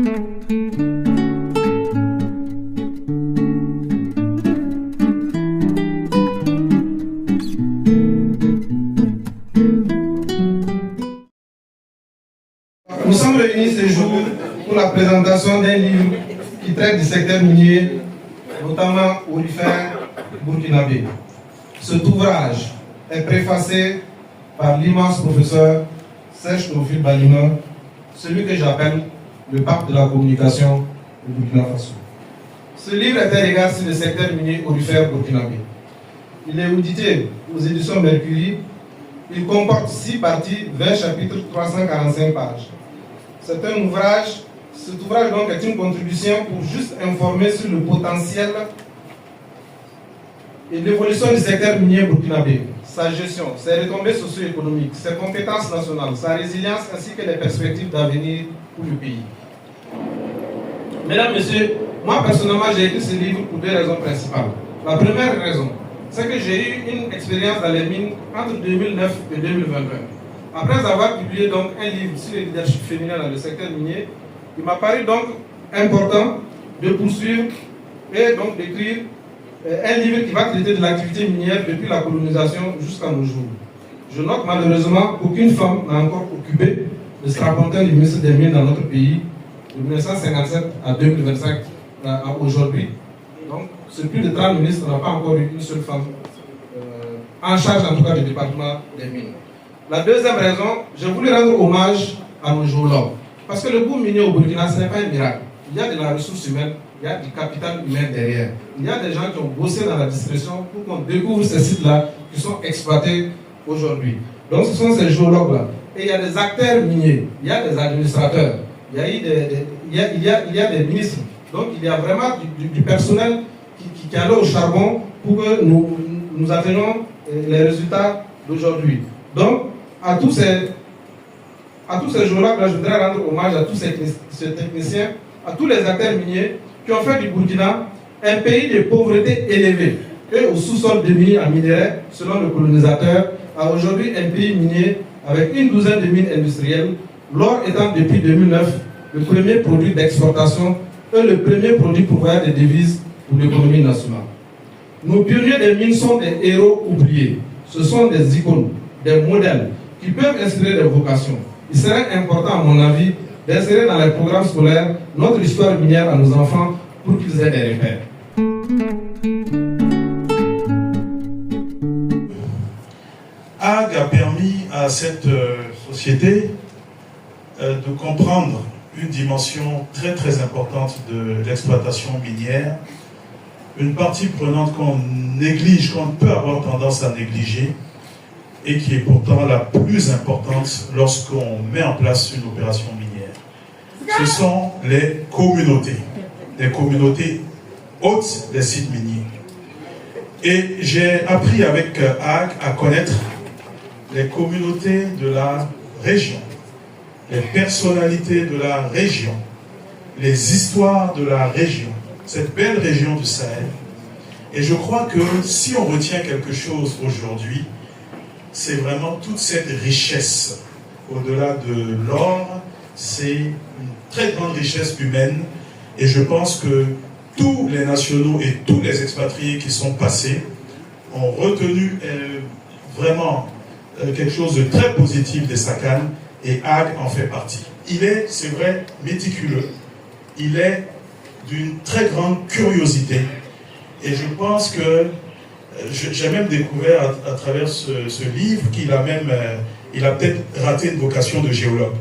Nous sommes réunis ce jour pour la présentation d'un livre qui traite du secteur minier, notamment aurifère burkinabé. Cet ouvrage est préfacé par l'immense professeur Serge Théophile Balima, celui que j'appelle le pape de la communication du Burkina Faso. Ce livre est un regard sur le secteur minier aurifère burkinabé. Il est audité aux éditions Mercury. Il comporte 6 parties, 20 chapitres, 345 pages. C'est un ouvrage, cet ouvrage donc est une contribution pour juste informer sur le potentiel et l'évolution du secteur minier burkinabé, sa gestion, ses retombées socio-économiques, ses compétences nationales, sa résilience ainsi que les perspectives d'avenir pour le pays. Mesdames, Messieurs, moi personnellement j'ai écrit ce livre pour 2 raisons principales. La première raison, c'est que j'ai eu une expérience dans les mines entre 2009 et 2021. Après avoir publié donc un livre sur le leadership féminin dans le secteur minier, il m'a paru donc important de poursuivre et donc d'écrire un livre qui va traiter de l'activité minière depuis la colonisation jusqu'à nos jours. Je note malheureusement qu'aucune femme n'a encore occupé le strapontin du ministre des Mines dans notre pays de 1957 à 2025 à aujourd'hui. Donc, sur plus de 30 ministres, on n'a pas encore eu une seule femme en charge en tout cas du département des mines. La deuxième raison, j'ai voulu rendre hommage à nos géologues. Parce que le boom minier au Burkina, ce n'est pas un miracle. Il y a de la ressource humaine, il y a du capital humain derrière. Il y a des gens qui ont bossé dans la discrétion pour qu'on découvre ces sites-là qui sont exploités aujourd'hui. Donc ce sont ces géologues-là. Et il y a des acteurs miniers, il y a des administrateurs, il y a des ministres. Donc il y a vraiment du personnel qui allait au charbon pour que nous atteignions les résultats d'aujourd'hui. Donc, à tous ces jours-là, je voudrais rendre hommage à tous ces techniciens, à tous les acteurs miniers qui ont fait du Burkina un pays de pauvreté élevée et au sous-sol de mines à minerais, selon le colonisateur, à aujourd'hui un pays minier avec une douzaine de mines industrielles, l'or étant depuis 2009 le premier produit d'exportation et le premier produit pourvoyeur de devises pour l'économie nationale. Nos pionniers des mines sont des héros oubliés. Ce sont des icônes, des modèles qui peuvent inspirer des vocations. Il serait important, à mon avis, d'insérer dans les programmes scolaires notre histoire minière à nos enfants pour qu'ils aient des repères. AG a permis à cette société de comprendre une dimension très très importante de l'exploitation minière, une partie prenante qu'on néglige, qu'on peut avoir tendance à négliger, et qui est pourtant la plus importante lorsqu'on met en place une opération minière. Ce sont les communautés hôtes des sites miniers. Et j'ai appris avec AG à connaître les communautés de la région, les personnalités de la région, les histoires de la région, cette belle région du Sahel. Et je crois que si on retient quelque chose aujourd'hui, c'est vraiment toute cette richesse. Au-delà de l'or, c'est une très grande richesse humaine. Et je pense que tous les nationaux et tous les expatriés qui sont passés ont retenu vraiment quelque chose de très positif des SACAN, et AG en fait partie. Il est, c'est vrai, méticuleux. Il est d'une très grande curiosité. Et je pense que j'ai même découvert à travers ce livre qu'il a même, il a peut-être raté une vocation de géologue.